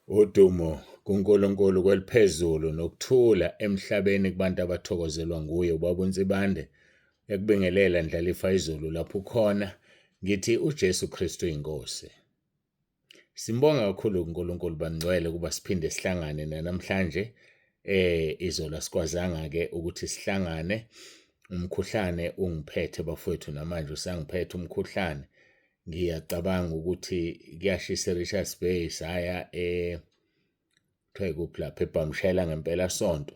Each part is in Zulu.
Udumo kuNkulunkulu kweliphezulu nokuthula emhlabeni kubantu abathokozelwa nguye ubaba uNsibande ekubingelela ndlalifa izulu lapho khona ngithi uJesu Kristu inkosi. Simbonga kakhulu uNkulunkulu bangcwele kuba siphinde sihlangane namhlanje izola sikwazanga ke ukuthi sihlangane. Umkhuhlane ungiphethe bafowethu namanje usangiphethe umkhuhlane. Ngiyacabanga ukuthi kuyashisa eRichards Bay saya kuthiwa kuphi lapha eBhamshela ngempela sonto.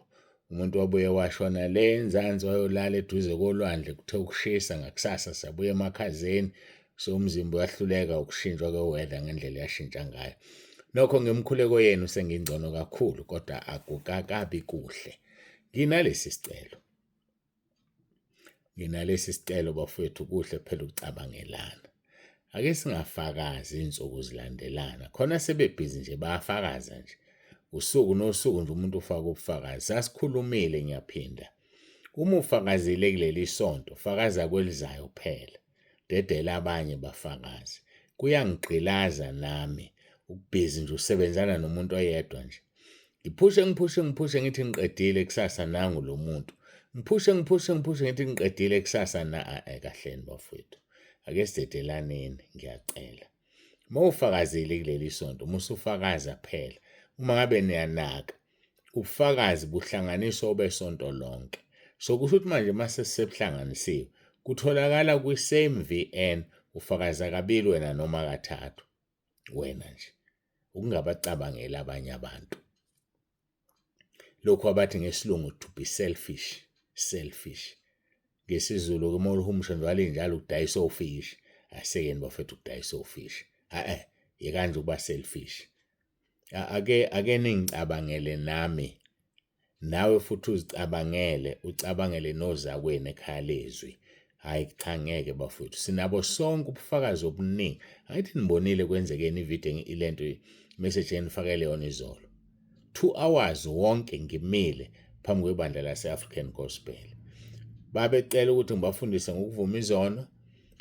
Umuntu wabuye washona le enzansi wayolala eduze kolwandle kuthe ukushisa ngakusasa sabuya emakhazeni so umzimba uyahluleka ukushintshwa kweweather ngendlela yashintsha ngayo. Nokho ngemkhuleko yenu sengingcono kakhulu kodwa akukakabi kuhle. Nginalesi sicelo bafowethu kuhle phela ukucabangelana. Ake singafakazi insuku zilandelana. Khona sebebhizi nje bayafakaza nje. Usuku nosuku nje umuntu ufaka ubufakazi. Sasikhulumile ngiyaphinda. Uma ufakazile kuleli sonto, fakaza kwelizayo kuphela. Dedela abanye bafakazi. Kuyangigqilaza nami ukubhizi nje usebenzana nomuntu oyedwa nje. Ngiphushe ngithi ngiqedile kusasa nangu lo muntu. Ngiphushe ngithi ngiqedile kusasa kahleni bafowethu. Ake sidedelaneni ngiyacela. Uma ufakazile kuleli sonto, musufakaza phela. Uma ngabe niyanaka, ubufakazi buhlanganiswa obesonto lonke. So kusho ukuthi manje mase sebuhlanganisiwe, kutholakala kwi-same VN ufakaza kabili wena noma kathathu. Wena nje. Ukungabacabangeli abanye abantu. Lokho abathi ngesilungu to be selfish. NgesiZulu uma uhumusha njalo injalo ukudayisa ofish. Asekeni bafethu ukudayisa ofish. Yekanje ukuba selfish. Ake ningicabangele nami. Nawe futhi uzicabangele, ucabangele nozakwenu ekhaya lezwi. Hayi cha ngeke bafethu. Sinabo sonke ubufakazi obuningi. Angithi nibonile kwenzekeni ivideo ilento message enifakele yona izolo. 2 hours wonke ngimile phambi kwebandla lase-African Gospel. Babecela ukuthi ngibafundise ngokuvuma izono.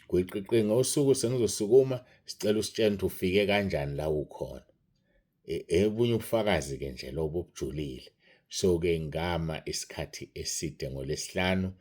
Kwiqiqi ngosuku sengizosukuma sicela usitshene ukuthi ufike kanjani la ukhona. Ebunye ubufakazi ke nje lobo obujulile. So ke ngama isikhathi eside ngoLesihlanu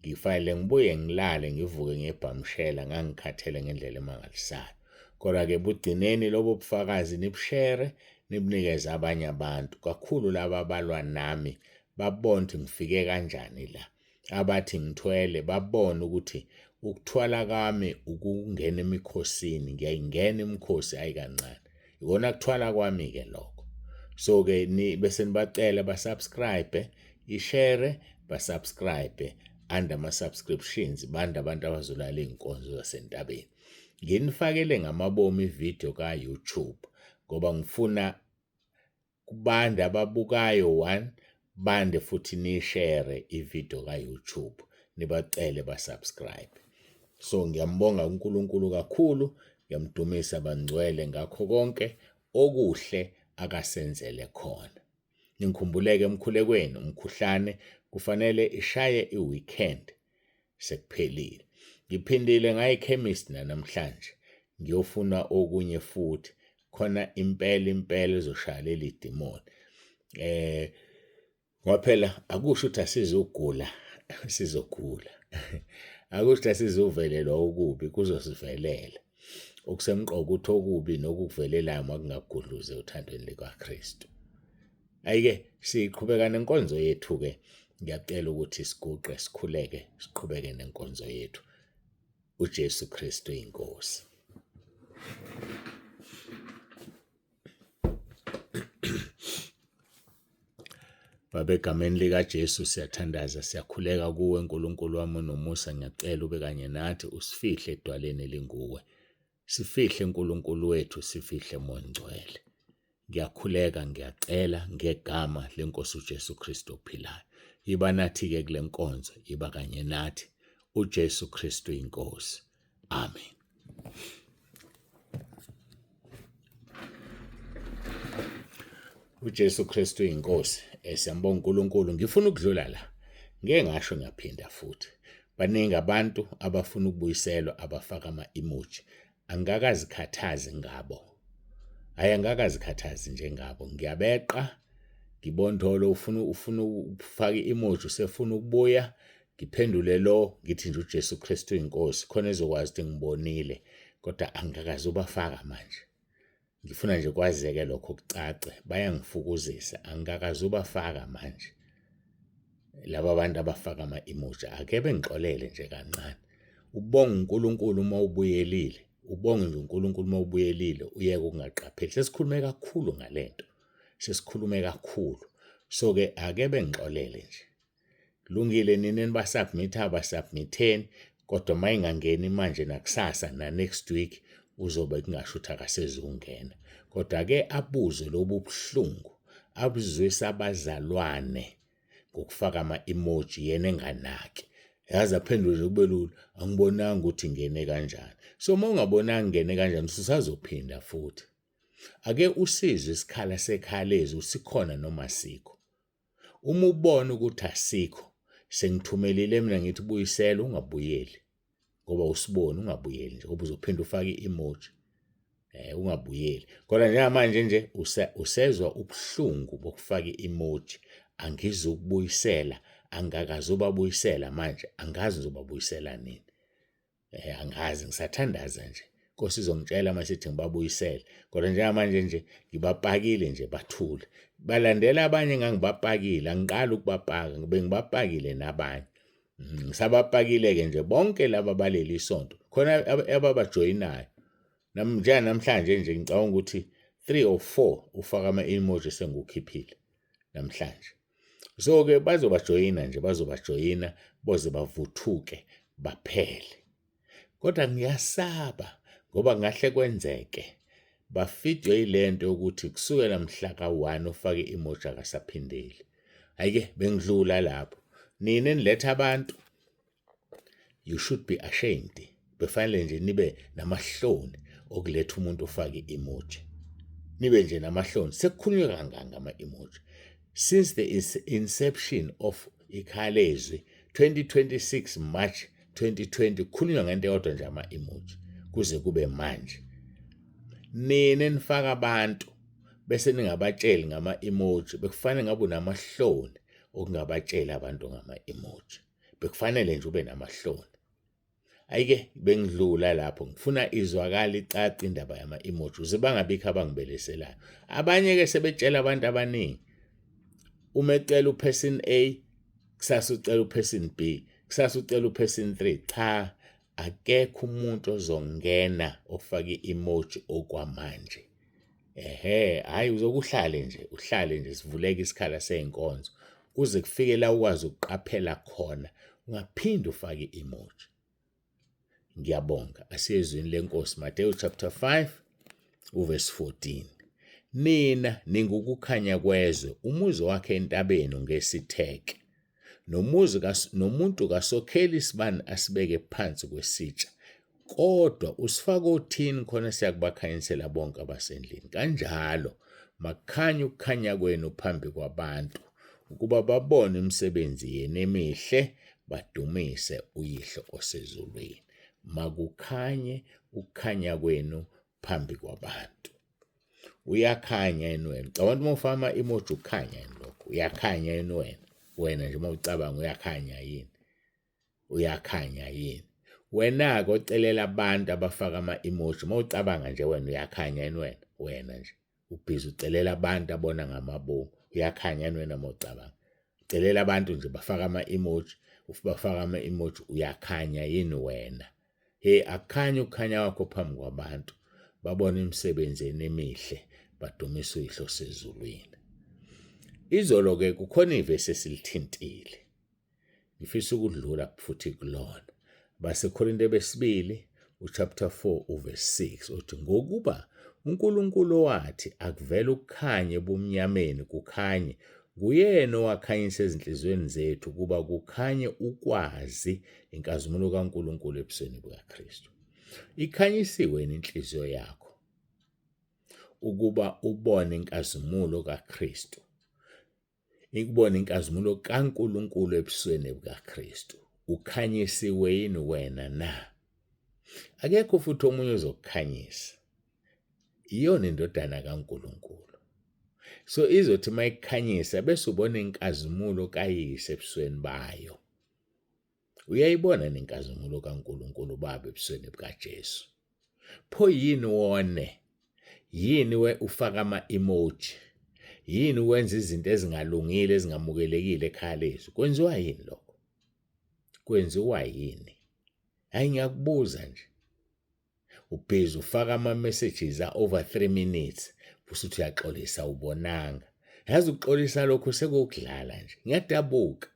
ngifanele ngibuye ngilale ngivuke ngeBhamshela ngangikhathele ngendlela emangalisayo. Kodwa ke bugcineni lobo bufakazi nibshare nibunikeze abanye abantu kakhulu laba abalwa nami babone ukuthi ngifike kanjani la. Abathi ngithwele babone ukuthi ukuthwala kwami ukungena emikhosini ngiyayingena imikhosi ayikancane. Ikona kuthwala kwami ke lokho. So ke bese nibacela basubscribe, ishare, basubscribe under ama subscriptions banda abantu abazolala inkonzo zasentabeni. Nginifakele ngamabomu ivideo ka YouTube ngoba ngifuna kubanda ababukayo 1 bande futhi ni share ivideo ka YouTube nibacele basubscribe. So ngiyambonga uNkulunkulu kakhulu, ngiyamdumisa bangcwele ngakho konke okuhle akasenzele khona. Ngikhumbuleke emkhulekweni umkhuhlane kufanele ishaye iweekend sekuphelile. Ngiphindile ngaye ekhemist namhlanje ngiyofuna okunye futhi khona impela ezoshaya leli demon. Ngoba phela akusho ukuthi asizogula sizogula. Akusho ukuthi asizovelelwa ukubi kuzosivelela. Okusemqoka ukuthi okubi nokukuvelelayo makungagudluze uthandweni likaKristu. Ayike siqhubeka nenkonzo yethu ke ngiyacela ukuthi siguqe sikhuleke siqhubeke nenkonzo yethu. uJesu Kristu inkosi. Baba egameni likaJesu siyathandaza siyakhuleka kuwe uNkulunkulu wami nomusa ngiyacela ube kanye nathi usifihle edwaleni linguwe. Sifihle uNkulunkulu wethu sifihle Moya Ngcwele. Ngiyakhuleka ngiyacela ngegama lenkosi uJesu Kristu ophilayo. Iba nathi ke kule nkonzo iba kanye nathi uJesu Kristu inkosi. Amen. uJesu Kristu inkosi. Siyambonga uNkulunkulu. Ngifuna ukudlula la. Ngeke ngasho ngiyaphinda futhi. Baningi abantu abafuna ukubuyiselwa abafaka ama-emoji. Angikakazikhathazi ngabo. Ayangakazikhathazi njengabo. Ngiyabeqa, ngibontolo ufuna ukufaka i-emoji usefuna ukubuya, ngiphendule lo ngithi nje uJesu Kristu inkosi khona ezokwazi ukuthi ngibonile, kodwa angikaze ubafaka manje. Ngifuna nje kwazeke lokho kucace, bayangifukuzisa, angikaze ubafaka manje. Laba abantu abafaka ama-emoji ake bengixolele nje kancane. Ubonga uNkulunkulu uma ubuyelile, ubonge nje uNkulunkulu uma ubuyelile, uyeke ukungaqapheli. Sesikhulume kakhulu ngalento, sesikhulume kakhulu. So-ke ake bengixolele nje. Kulungile nini enibasubmitha basubmitheni, kodwa uma ingangeni manje nakusasa na-next week uzobe kungasho ukuthi akasezungena. Kodwa ake abuze lobu buhlungu abuzwisa abazalwane ngokufaka ama-emoji yena enganaki. Yazi aphendule nje kube lula, angibonanga ukuthi ingene kanjani. So uma ungabonanga ingene kanjani usazophinda futhi. Ake usizwe isikhala sekhalezo sikhona noma sikho. Uma ubona ukuthi asikho, sengithumelile mina ngithi buyisela ungabuyeli. Ngoba usibona ungabuyeli nje ngoba uzophinda ufake i-emoji. Ungabuyeli. Kodwa njengamanje nje usezwa ubuhlungu bokufaka i-emoji. Angizukubuyisela, angakaze ubabuyisela manje, angazi ngizobabuyisela nini. Angazi ngisathandaza nje. Inkosi izongitshela masithi ngibabuyisele. Kodwa njengamanje nje ngibapakile nje bathule. Balandela abanye ngangibapakile, angiqala ukubapaka, ngibapakile nabanye. Ngisabapakile-ke nje bonke laba baleli isonto. Khona ababajoyinayo. Namhlanje nje ngicabanga ukuthi 3 or 4 ufaka ama-emoji sengukhiphile namhlanje. So-ke bazobajoyina boze bavuthuke baphele. Kodwa ngiyasaba ngoba ngahle kwenzeke bafidwe yilento yokuthi kusukela mhla ka-1 ufake i-emoji akasaphindeli. Ayike bengidlula lapho. Nina eniletha abantu, you should be ashamed. Befanele nje nibe namahloni okuletha umuntu ufake i-emoji. Nibe nje namahloni. Sekukhulunywe kanganga ama-emoji. Since the inception of ikhalezwe 2026 March 2020 kukhulunywa ngento eyodwa nje ama-emoji kuze kube manje. Nina enifaka abantu bese ningabatsheli ngama-emoji, bekufanele ngabe unamahloni okungabatshela abantu ngama-emoji. Bekufanele nje ube namahloni. Ayike bengidlula lapho, ngifuna izwakala icace indaba yama-emoji uze bangabikho abangibeleselayo. Abanye-ke sebetshela abantu abaningi. Uma ecela uperson A, kusasa ucela uperson B, kusasa ucela uperson 3. Cha, akekho umuntu ozongena ofake i-emoji okwamanje. Hayi uzokuhlale nje sivuleke isikhala seyinkonzo kuze kufike la ukwazi ukuqaphela khona ungaphinde ufake i-emoji. Ngiyabonga. Asiyezwini lenkosi. Mateyu chapter 5 uverse 14. Nina ningukukhanya kwezwe, umuzi wakhe entabeni ngesitheke. Nomuntu kasokheli isibani asibeke phansi kwesitsha. Kodwa usifaka othini khona siyakubakhanyisela bonke abasendlini. Kanjalo makukhanye ukukhanya kwenu phambi kwabantu ukuba babone imisebenzi yenu emihle badumise uYihlo osezulwini. Makukhanye ukukhanya kwenu phambi kwabantu. Uyakhanya yini wena? Cabanga uma ufaka ama-emoji ukukhanya yini lokho? Uyakhanya yini wena? Wena nje uma ucabanga uyakhanya yini? Uyakhanya yini? Wena-ke ocelela abantu abafaka ama-emoji uma ucabanga nje wena uyakhanya yini wena? Wena nje ubhizi ucelela abantu abona ngamabomu. Uyakhanya yini wena uma ucabanga? Ucelela abantu nje bafaka ama-emoji, bafaka ama-emoji, uyakhanya yini wena? Akukhanya ukukhanya kwakho phambi kwabantu babona imisebenzi emihle badumise uYihlo osezulwini. Izolo-ke kukhona ivesi esilithintile. Ngifisa ukudlula futhi kulona. BaseKorinte besibili uchapter 4 uverse 6 uthi ngokuba uNkulunkulu wathi akuvele ukukhanye ebumnyameni kukhanye, nguyena owakhanyisa ezinhliziyweni zethu kuba kukhanye ukwazi inkazimulo kaNkulunkulu ebusweni bukaKristu. Ikhanyisiwe inhliziyo yakho ukuba ubone inkazimulo kaKristu. Ikubona inkazimulo kaNkulunkulu ebusweni bukaKristu. Ukhanyisiwe yini wena na? Akekho futhi omunye ozokukhanyisa. iyona indodana kaNkulunkulu. So izothi mayikhanyisa bese ubona inkazimulo kayise ebusweni bayo. Uyayibona nenkazimulo kaNkulunkulu baba ebusweni bukaJesu. Pho yini wone? Yini ufaka ama-emoji? Yini wenza izinto ezingalungile ezingamukelekile ekhaya lethu? Kwenziwa yini lokho? Kwenziwa yini? Hayi ngiyakubuza nje. Ubhizi ufaka ama-messages over 3 minutes futhi uyaxolisa ubonanga. Yazi ukuxolisa lokho sekukudlala nje. Ngiyadabuka.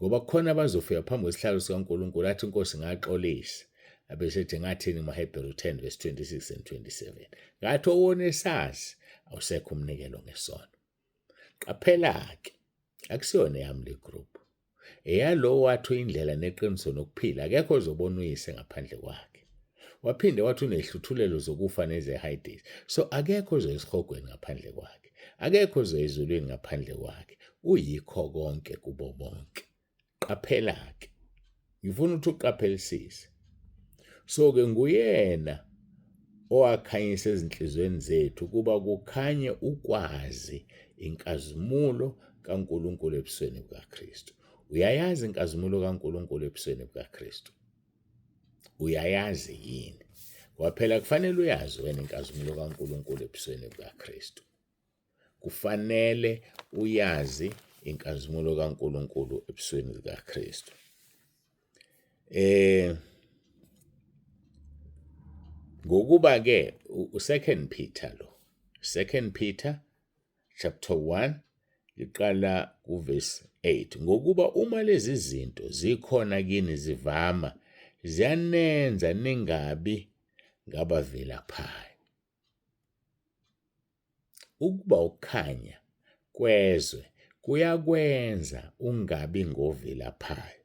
Ngoba kukhona abazofika phambi kwesihlalo sikaNkulunkulu athi inkosi ngaxolisa. Abesethi ngathini maHebheru 10 verse 26 and 27. Ngathi owone sazi awusekho umnikelo ngesono. Qaphela-ke, akusiyona yami le group. Eyalo wathi indlela neqiniso nokuphila akekho ozobona uyise ngaphandle kwakhe. Waphinde wathi unehluthulelo zokufa nezehayidesi. So akekho ozoyisihogweni ngaphandle kwakhe. Akekho ozoyizulwini ngaphandle kwakhe. Uyikho konke kubo bonke. Qaphela-ke. Ngifuna ukuthi uqaphelisise. So-ke nguyena owakhanyisa ezinhlizweni zethu kuba kukhanye ukwazi inkazimulo kaNkulunkulu ebusweni bukaKristu. Uyayazi inkazimulo kaNkulunkulu ebusweni bukaKristu? Uyayazi yini? Waphela kufanele uyazi wena inkazimulo kaNkulunkulu ebusweni bukaKristu. Kufanele uyazi inkazimulo kaNkulunkulu ebusweni bukaKristu. Ngokuba ke u2 Peter lo. 2 Peter chapter 1 iqala kuverse 8. Ngokuba uma lezi zinto zikhona kini zivama ziyanenza ningabi ngabavilaphayo. Ukuba ukukhanya kwezwe kuyakwenza ungabi ngovilaphayo.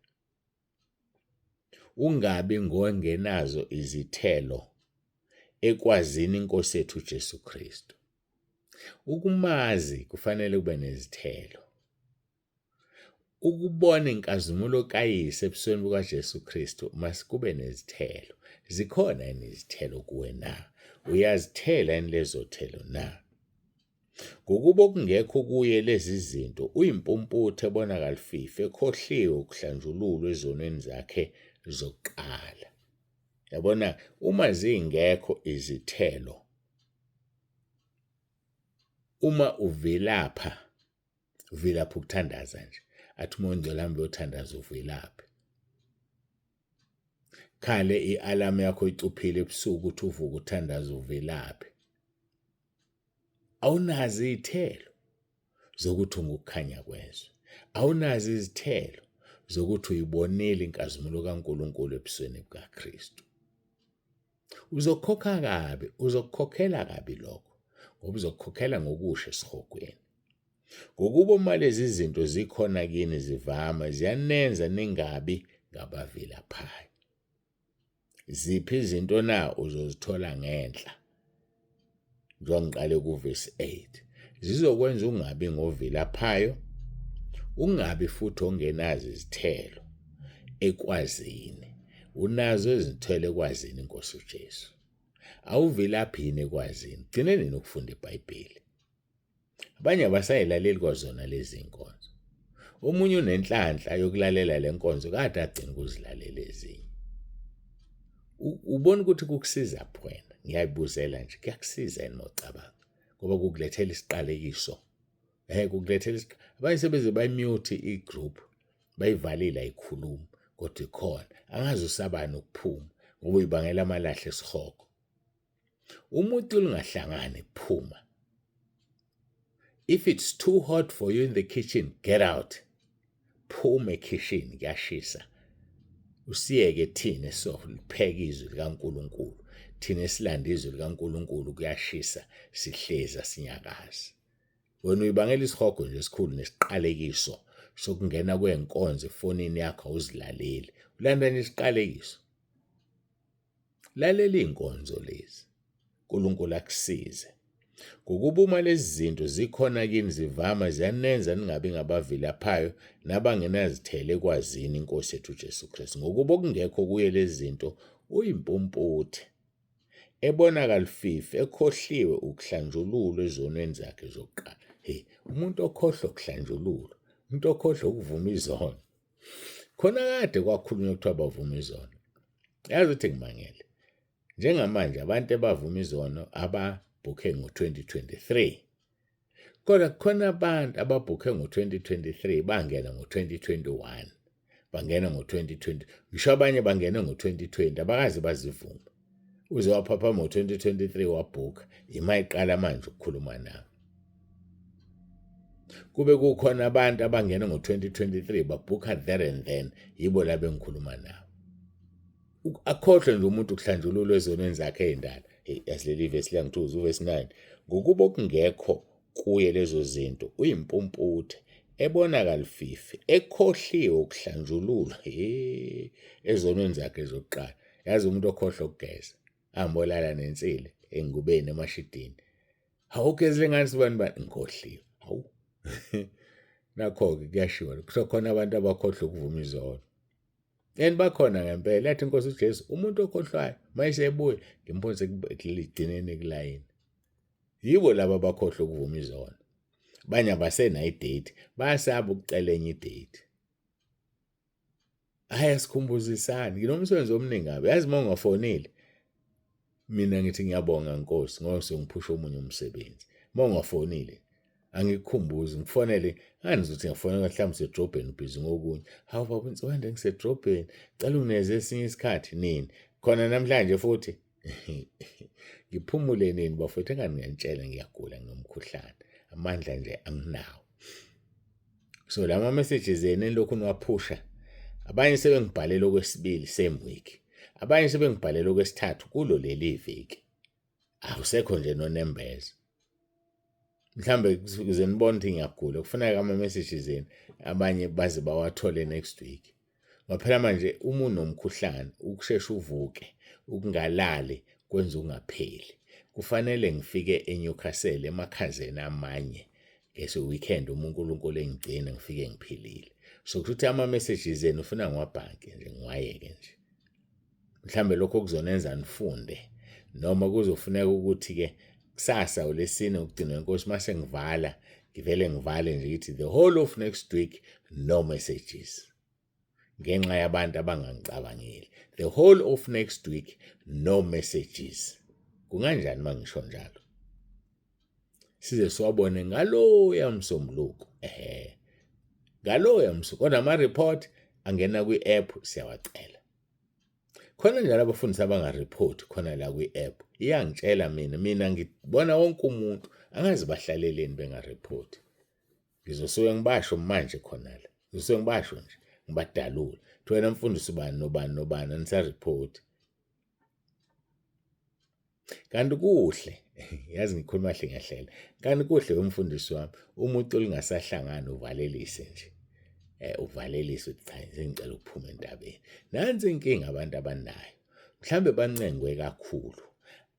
Ungabi ngongenazo izithelo ekwazini inkosi yethu uJesu Kristu. Ukumazi kufanele kube nezithelo. Ukubona inkazimulo kayise ebusweni bukaJesu Kristu masikube nezithelo. Zikhona yini izithelo kuwe na? Uyazithela yini lezo thelo na? Ngokuba okungekho kuye lezi zinto uyimpumputhe ebonakala ifife ekhohliwe ukuhlanjululwa ezonweni zakhe zokuqala. Yabona uma zingekho izithelo, uma uvilapha ukuthandaza nje. Athi umuntu olambe uthandaza uvilaphe. Khale i-alarm yakho icuphile ebusuku uthi uvuka uthandaza uvilaphe. Awunazi izithelo zokuthi ungukukhanya kwezwe. Awunazi izithelo zokuthi uyibonile inkazimulo kaNkulunkulu ebusweni bukaKristu. Uzokukhokhela kabi lokho, ngoba uzokukhokhela ngokusha esihogweni. Ngokuba uma lezi zinto zikhona kini zivama ziyanenza ningabi ngabavilaphayo. Ziphi izinto na uzozithola ngenhla? Njengoba ngiqale kuverse 8. Zizokwenza ungabi ngovilaphayo, ungabi futhi ongenazo izithelo ekwazini. Unazo izithelo ekwazini inkosi uJesu. Awuvilaphini ekwazini. Gcineni nokufunda iBhayibheli. Abanye abasayilaleli kwazona lezi inkonzo. Omunye unenhlanhla yokulalela le nkonzo kade agcina ukuzilalela ezinye. Ubona ukuthi kukusiza wena. Ngiyayibuzela nje kuyakusiza yini mawucabanga? Ngoba kukulethela isiqalekiso. Kukulethela abanye sebeze bayimute igroup, bayivalile ayikhulumi, kodwa ikhona. Angazi usabani ukuphuma ngoba uyibangela amalahle esihogo. Umuntu lingahlangani phuma. If it's too hot for you in the kitchen, get out. Phuma ekitchen kuyashisa. Usiyeke thina sopheka izwi likaNkulunkulu. Thina esilanda izwi likaNkulunkulu kuyashisa sihleza sinyakazi. Wena uyibangela isihogo nje esikhulu nesiqalekiso sokungena kwenkonzo efonini yakho awuzilaleli. Ulanda nje isiqalekiso. Lalela inkonzo lezi. uNkulunkulu akusize. Ngokuba uma lezi zinto zikhona kini zivama ziyanenza ningabi ngabavilaphayo nabangenazithelo ekwazini inkosi yethu uJesu Kristu. Ngokuba okungekho kuye lezi zinto uyimpumputhe ebonakala ififi, ekhohliwe ukuhlanjululwa ezonweni zakhe zokuqala. Umuntu okhohlwa ukuhlanjululwa, umuntu okhohlwa ukuvuma izono. Khona kade kwakhulunywa kuthiwa bavuma izono. Yazi ukuthi ngimangele. Njengamanje abantu abavuma izono ababhukhe ngo-2023. Kodwa kukhona abantu ababhukhe ngo-2023 bangena ngo-2021. Bangena ngo-2020. Ngisho abanye bangena ngo-2020 abakazi bazivuma. Uze waphaphama ngo-2023 wabhukha, imayiqala manje ukukhuluma nawe. Kube kukhona abantu abangena ngo-2023 babhukha there and then, yibo la bengikhuluma nawe. Akhohlwe nje umuntu ukuhlanjululwa ezonweni zakhe ey'ndala. Yasileli ivesi liyangithuza uvesi 9. Ngokuba okungekho kuye lezo zinto uyimpumputhe ebonakala ififi, ekhohliwe ukuhlanjululwa ezonweni zakhe zokuqala. Yazi umuntu okhohlwa ukugeza, ambolala nensile engubeni emashidini. Awugezile ngani sibani bani ngikhohliwe. Hawu. Nakho-ke kuyashiwo kuthiwa khona abantu abakhohlwa ukuvuma izono. And bakhona ngempela. Yathi iNkosi uJesu, umuntu okhohlwayo mayesebuya ngimphonse ekugcineni kulayini. Yibo laba abakhohlwa ukuvuma izono. Abanye abasenayo idate, bayasaba ukucela enye idate. Asikhumbuzisani. Nginomsebenzi omningi kabi. Yazi uma ungafonile, mina ngithi ngiyabonga Nkosi ngoba sengiphusha omunye umsebenzi. Uma ungafonile, angikukhumbuzi ngifonele, angizothi ngiyafonela mhlawumbe usedrobheni ubhizi ngokunye. Hawu baba Ntswande ngisedrobheni, cela ungineze esinye isikhathi nini. Khona namhlanje futhi ngiphumule nini bafethu engani ngiyantshela ngiyagula nginomkhuhlane. Amandla nje anginawo. So lama messages yena lokhu niwaphusha. Abanye sebengibhalela okwesibili same week. Abanye sebengibhalela okwesithathu kulo leli viki. Awusekho nje nonembeza. Mhlambe kuze nibone ukuthi ngiyagula kufuneka ama messages yenu abanye baze bawathole next week. Ngaphela manje uma unomkhuhlane ukushesha uvuke ukungalali kwenza ungapheli. Kufanele ngifike eNewcastle emakhazeni amanye ngeso weekend uNkulunkulu engigcina ngifike ngiphilile. So kuthi ama messages yenu ufuna ngiwabhanke nje ngiwayeke nje. Mhlambe lokho kuzonenza nifunde noma kuzofuneka ukuthi ke kusasa uLesine ukugcina inkosi mase ngivala ngivele ngivale nje ngithi the whole of next week no messages. Ngenxa yabantu abangangicabangeli. The whole of next week no messages. Kunganjani mangisho njalo? Size siwabone ngalo yamsombuluko. Ngalo yamso kodwa ama report angena kwi-app siyawacela. Khona njalo abafundisi abangareport khona la kwi-app. Iyangitshela mina ngibona wonke umuntu angazi bahlaleleni bengareport. Ngizosuke ngibasho manje khona la. Ngizosuke ngibasho nje ngibadalula. Wena mfundisi ubani nobani anisareport. Kanti kuhle yazi ngikhuluma kahle ngiyahlela. Kanti kuhle umfundisi wami umuntu olingasahlangana uvalelise nje. Uvalelise uthi cha ngicela ukuphuma entabeni. Nansi inkinga abantu abanayo. Mhlambe bancengwe kakhulu.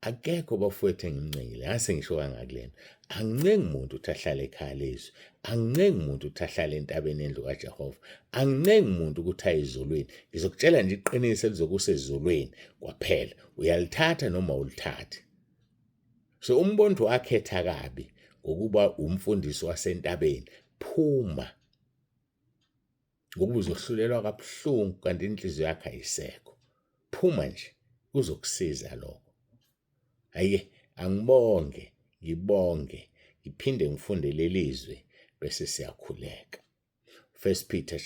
Akekho bafowethu engimncengile. Ngase ngisho kangakulena. Angincengi umuntu uthi ahlale ekhaya lezwe. Angincengi umuntu uthi ahlale entabeni endlu kaJehova. Angincengi umuntu ukuthi aye ezulwini. Ngizokutshela nje iqiniso elizokusezulwini kwaphela. Uyalithatha noma ulithathe. So umbonto wakhetha kabi ngokuba umfundisi wasentabeni. Phuma. Ngoba uzohlulelwa kabuhlungu kanti inhliziyo yakhe ayisekho. Phuma nje kuzokusiza lokho. Hayi angibonge, ngibonge, ngiphinde ngifunde lelizwe bese siyakhuleka. 2 Peter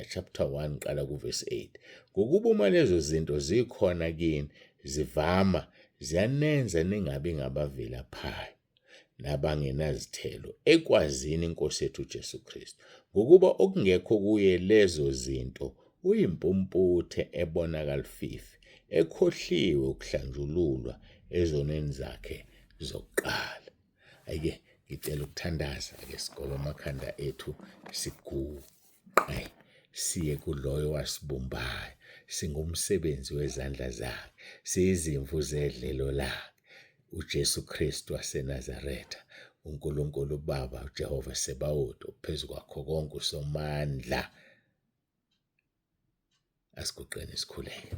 chapter 1 qala ku verse 8. Ngokuba uma lezo zinto zikhona kini zivama ziyanenza ningabi ngabavela phayo nabangenazithelo ekwazini iNkosi yethu uJesu Kristu. Ngokuba okungekho kuye lezo zinto uyimpumputhe ebonakala ififi, ekhohliwe ukuhlanjululwa ezonweni zakhe zokuqala. Ayike ngicela ukuthandaza ake sigobe amakhanda ethu siguqe siye kuloyo wasibumbayo. Singumsebenzi wezandla zakhe, siyizimvu zedlelo lakhe. uJesu Kristu waseNazaretha, uNkulunkulu Baba, uJehova Sebawothi, ophezu kwakho konke usomandla. Asiguqeni sikhuleke.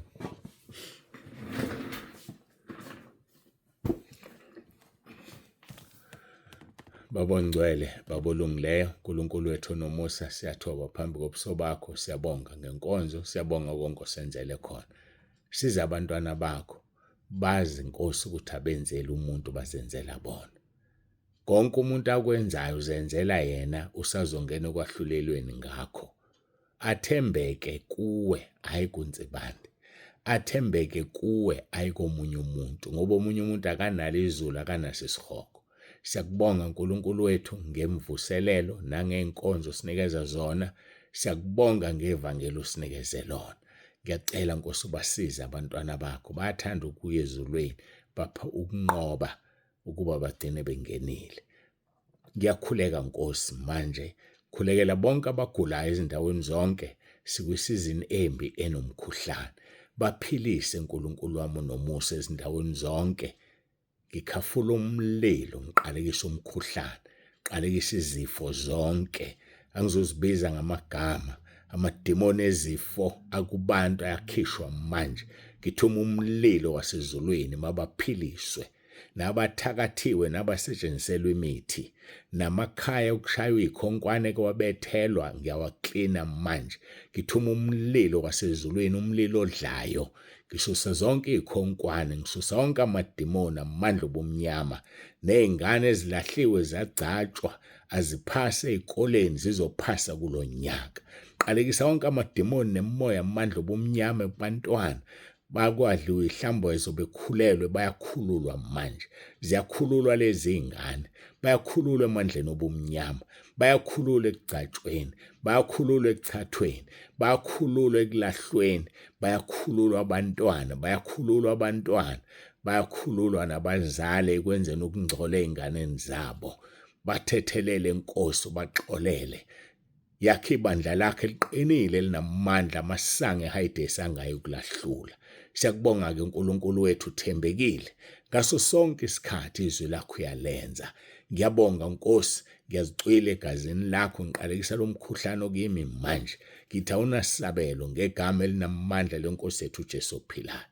Babongcwele, babolungileyo, uNkulunkulu wethu onomusa, siyathoba phambi kobuso bakho, siyabonga ngenkonzo, siyabonga konke osenzele khona. Siza abantwana bakho, bazi Nkosi ukuthi abenzeli umuntu bazenzela bona. Konke umuntu akwenzayo uzenzela yena, usazongena ekwahlulelweni ngakho. Athembeke kuwe, hayi kunsibande. Athembeke kuwe, hayi komunye umuntu, ngoba omunye umuntu akanalo izulu, akanaso isihogo. Siyakubonga Nkulunkulu wethu ngemvuselelo nangeenkonzo sinikeza zona. Siyakubonga ngevangeli osinikeze lona. Ngiyacela Nkosi ubasize abantwana bakho, bayathanda ukuya ezulwini, bapha ukunqoba ukuba bagcine bengenile. Ngiyakhuleka Nkosi manje, khulekela bonke abagulayo ezindaweni zonke, sikwisizini embi enomkhuhlane. Baphilise Nkulunkulu wami nomusa ezindaweni zonke. Ngikhafula umlilo, ngiqalekisa umkhuhlane, ngiqalekisa izifo zonke. Angizozibiza ngamagama. Amadimoni ezifo akubantu ayakhishwa manje. Ngithuma umlilo wasezulwini mabaphiliswe. Nabathakathiwe nabasetshenziselwa imithi, namakhaya okushaywa ikhonkwane kwabethelwa, ngiyawaklina manje. Ngithuma umlilo wasezulwini, umlilo odlayo. Ngisusa zonke ikhonkwane, ngisusa wonke amadimoni, amandla obumnyama, nezingane ezilahliwe zagcatshwa aziphase ezikoleni zizophasa kulonyaka. Qalekisa wonke amadimoni nemimoya amandla obumnyama ebantwana. Bakwadliwe ihlambezo bekhulelwe, bayakhululwa manje. Ziyakhululwa lezi ingane, bayakhululwa emandleni obumnyama, bayakhululwa ekugcatshweni, bayakhululwa ekuchathweni, bayakhululwa ekulahlweni, bayakhululwa abantwana, bayakhululwa nabazali ekwenzeni ukungcola ey'nganeni zabo. Bathethelele Nkosi, baxolele. Yakhe ibandla lakhe liqinile linamandla, amasango eHadesi angayi ukulahlula. Siyakubonga-ke Nkulunkulu wethu, uthembekile ngaso sonke isikhathi izwi lakho uyalenza. Ngiyabonga Nkosi, ngiyazicwila egazini lakho, ngiqalekisa lo mkhuhlane okuyimi manje. Ngithi awunasabelo ngegama elinamandla leNkosi yethu uJesu ophilayo.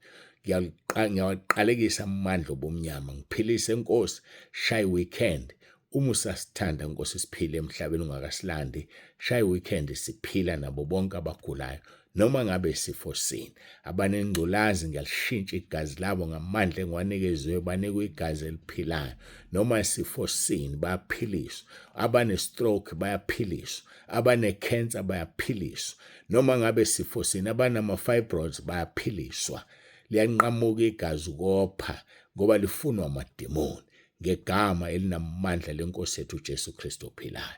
Ngiyaqalekisa amandla obumnyama, ngiphilise Nkosi. Shaya weekend, uma usasithanda Nkosi siphile emhlabeni ungakasilandi. Shaya weekend siphila nabo bonke abagulayo, noma ngabe sifo sini. Abanengculazi ngiyalishintsha igazi labo ngamandla engiwanikezwe, banikwe igazi eliphilayo. Noma sifo sini bayaphiliswa. Abane-stroke bayaphiliswa. Abane-cancer bayaphiliswa. Noma ngabe sifo sini, abanama-fibroids bayaphiliswa. Liyanqamuka igazi ukopha ngoba lifunwa amadimoni. Ngegama elinamandla leNkosi yethu uJesu Kristu ophilayo.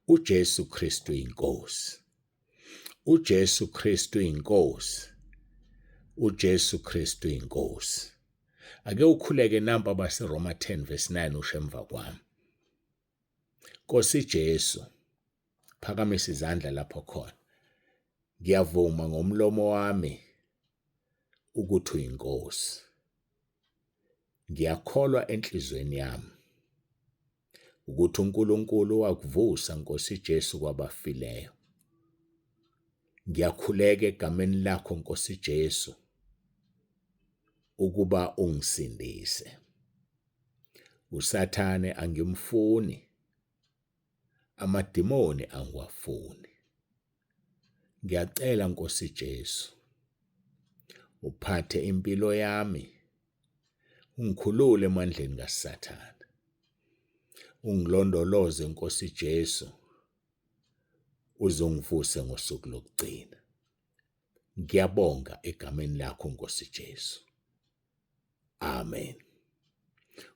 uJesu Kristu inkosi. uJesu Kristu inkosi. uJesu Kristu inkosi. Ake ukhuleke nampa baseRoma 10:9 usho emva kwami. Nkosi Jesu, phakamisa izandla lapho khona. Ngiyavuma ngomlomo wami ukuthi uyinkosi. Ngiyakholwa enhlizweni yami ukuthi uNkulunkulu wakuvusa Nkosi Jesu kwabafileyo. Ngiyakhuleka egameni lakho Nkosi Jesu ukuba ungisindise. uSathane angimfuni, amadimoni angiwafuni. Ngiyacela Nkosi Jesu uphathe impilo yami, ungikhulule emandleni kaSathane. Ungilondoloze Nkosi Jesu, uzongivuse ngosuku lokugcina. Ngiyabonga egameni lakho Nkosi Jesu. Amen.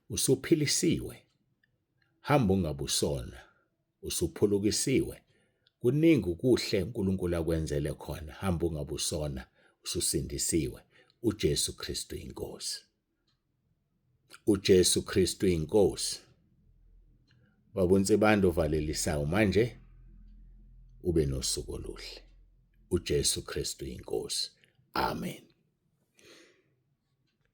Usuphilisiwe, hamba ungabusona. Usuphulukisiwe, kuningi ukuhle uNkulunkulu akwenzele khona. Hamba ungabusona, ususindisiwe. uJesu Kristu inkosi. uJesu Kristu inkosi. Baba uNsibando uvalelisayo manje ube nosuku oluhle. uJesu Kristu inkosi. Amen.